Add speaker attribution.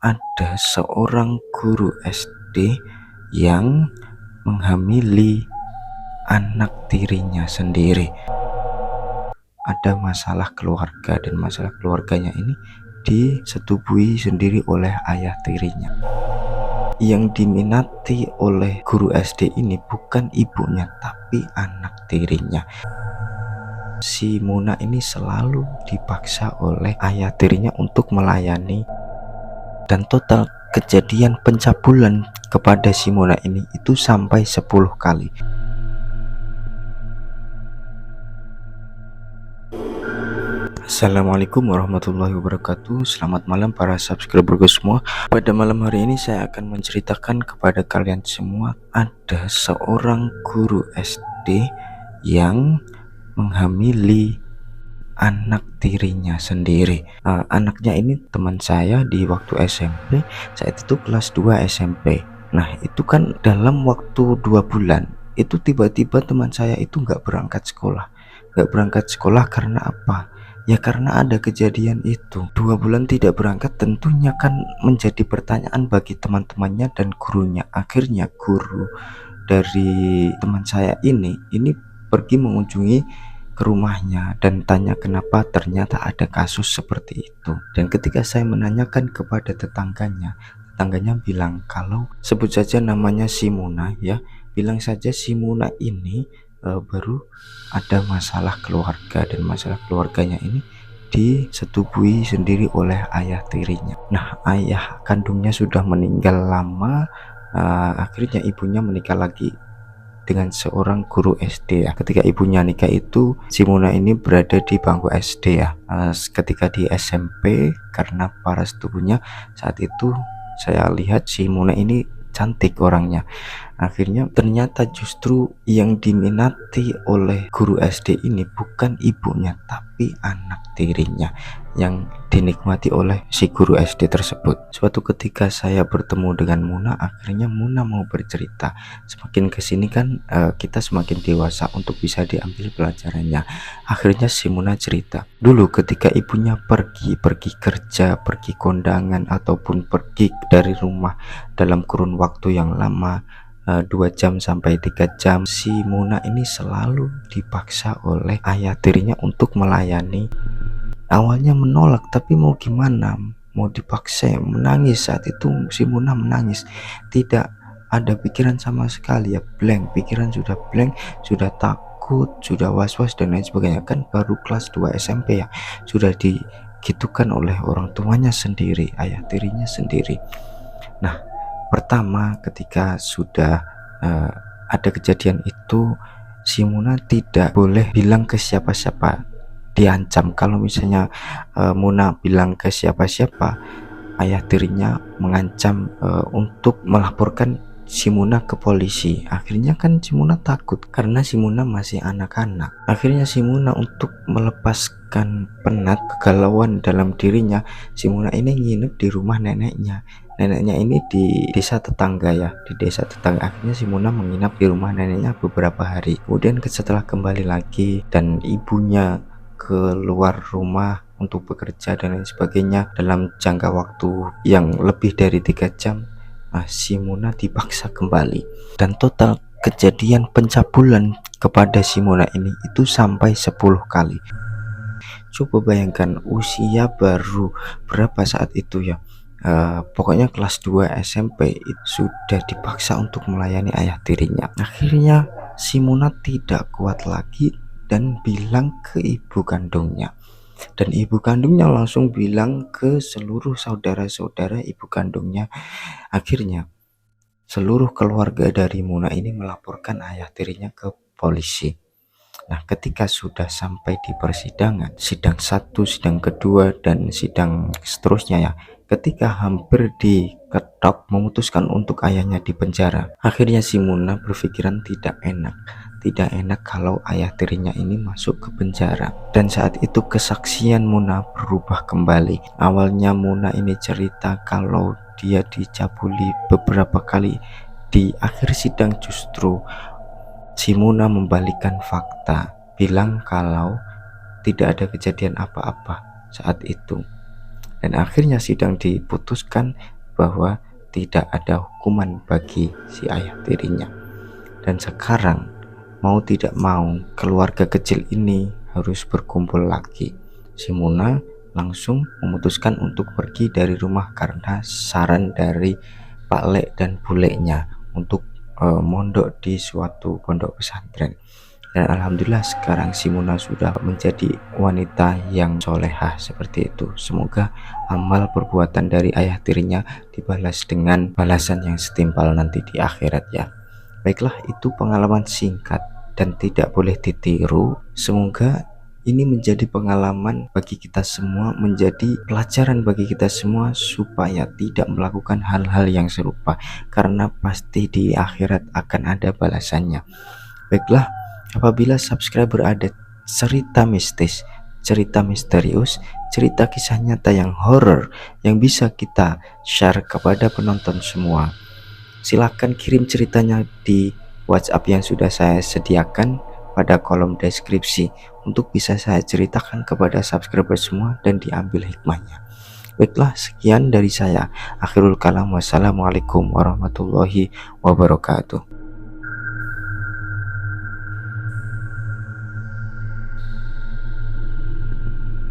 Speaker 1: ada seorang guru SD yang menghamili anak tirinya sendiri. Ada masalah keluarga dan masalah keluarganya ini disetubui sendiri oleh ayah tirinya. Yang diminati oleh guru SD ini bukan ibunya tapi anak tirinya. Si Muna ini selalu dipaksa oleh ayah tirinya untuk melayani, dan total kejadian pencabulan kepada si Muna ini itu sampai 10 kali. Assalamualaikum warahmatullahi wabarakatuh. Selamat malam para subscriberku semua. Pada malam hari ini saya akan menceritakan kepada kalian semua, ada seorang guru SD yang menghamili anak tirinya sendiri. Anaknya ini teman saya di waktu SMP, saat itu kelas 2 SMP. Nah itu kan dalam waktu 2 bulan itu tiba-tiba teman saya itu nggak berangkat sekolah. Karena apa? Ya karena ada kejadian itu. 2 bulan tidak berangkat tentunya kan menjadi pertanyaan bagi teman-temannya dan gurunya. Akhirnya guru dari teman saya ini pergi mengunjungi ke rumahnya dan tanya kenapa ternyata ada kasus seperti itu. Dan ketika saya menanyakan kepada tetangganya bilang kalau sebut saja namanya si Muna ya, bilang saja si Muna ini baru ada masalah keluarga dan masalah keluarganya ini disetubui sendiri oleh ayah tirinya. Nah ayah kandungnya sudah meninggal lama, akhirnya ibunya menikah lagi dengan seorang guru SD ya. Ketika ibunya nikah itu si Muna ini berada di bangku SD ya. Ketika di SMP karena paras tubuhnya saat itu saya lihat si Muna ini cantik orangnya. Akhirnya ternyata justru yang diminati oleh guru SD ini bukan ibunya tapi anak tirinya yang dinikmati oleh si guru SD tersebut. Suatu ketika saya bertemu dengan Muna, akhirnya Muna mau bercerita. Semakin kesini kan kita semakin dewasa untuk bisa diambil pelajarannya. Akhirnya si Muna cerita, dulu ketika ibunya pergi kerja, pergi kondangan ataupun pergi dari rumah dalam kurun waktu yang lama, 2 jam sampai 3 jam, si Muna ini selalu dipaksa oleh ayah tirinya untuk melayani. Awalnya menolak tapi mau gimana, mau dipaksa, menangis. Saat itu si Muna menangis, tidak ada pikiran sama sekali ya, blank, pikiran sudah blank, sudah takut, sudah was-was dan lain sebagainya. Kan baru kelas 2 SMP ya, sudah digitukan oleh orang tuanya sendiri, ayah tirinya sendiri. Nah pertama ketika sudah ada kejadian itu, si Muna tidak boleh bilang ke siapa-siapa, diancam kalau misalnya Muna bilang ke siapa-siapa, ayah tirinya mengancam untuk melaporkan si Muna ke polisi. Akhirnya kan si Muna takut karena si Muna masih anak-anak. Akhirnya si Muna untuk melepaskan penat kegalauan dalam dirinya, si Muna ini nginep di rumah neneknya. Neneknya ini di desa tetangga ya, di desa tetangga. Akhirnya si Muna menginap di rumah neneknya beberapa hari. Kemudian setelah kembali lagi dan ibunya keluar rumah untuk bekerja dan lain sebagainya dalam jangka waktu yang lebih dari 3 jam, si Muna dipaksa kembali. Dan total kejadian pencabulan kepada si Muna ini itu sampai 10 kali. Coba bayangkan usia baru berapa saat itu ya, pokoknya kelas 2 SMP itu sudah dipaksa untuk melayani ayah tirinya. Akhirnya si Muna tidak kuat lagi dan bilang ke ibu kandungnya, dan ibu kandungnya langsung bilang ke seluruh saudara-saudara ibu kandungnya. Akhirnya seluruh keluarga dari Muna ini melaporkan ayah tirinya ke polisi. Nah ketika sudah sampai di persidangan, sidang 1, sidang kedua dan sidang seterusnya ya, ketika hampir diketok memutuskan untuk ayahnya dipenjara, akhirnya si Muna berpikiran tidak enak kalau ayah tirinya ini masuk ke penjara. Dan saat itu kesaksian Muna berubah kembali. Awalnya Muna ini cerita kalau dia dicabuli beberapa kali. Di akhir sidang justru si Muna membalikkan fakta, bilang kalau tidak ada kejadian apa-apa saat itu. dan akhirnya sidang diputuskan bahwa tidak ada hukuman bagi si ayah tirinya. Dan sekarang mau tidak mau keluarga kecil ini harus berkumpul lagi. Si Muna langsung memutuskan untuk pergi dari rumah karena saran dari Pak Lek dan Buleknya untuk mondok di suatu pondok pesantren. Dan alhamdulillah sekarang si Muna sudah menjadi wanita yang solehah seperti itu. Semoga amal perbuatan dari ayah tirinya dibalas dengan balasan yang setimpal nanti di akhirat ya. Baiklah, itu pengalaman singkat dan tidak boleh ditiru. Semoga ini menjadi pengalaman bagi kita semua, menjadi pelajaran bagi kita semua supaya tidak melakukan hal-hal yang serupa, karena pasti di akhirat akan ada balasannya. Baiklah, apabila subscriber ada cerita mistis, cerita misterius, cerita kisah nyata yang horor yang bisa kita share kepada penonton semua, silahkan kirim ceritanya di WhatsApp yang sudah saya sediakan pada kolom deskripsi untuk bisa saya ceritakan kepada subscriber semua dan diambil hikmahnya. Baiklah, sekian dari saya. Akhirul kalam, wassalamualaikum warahmatullahi wabarakatuh.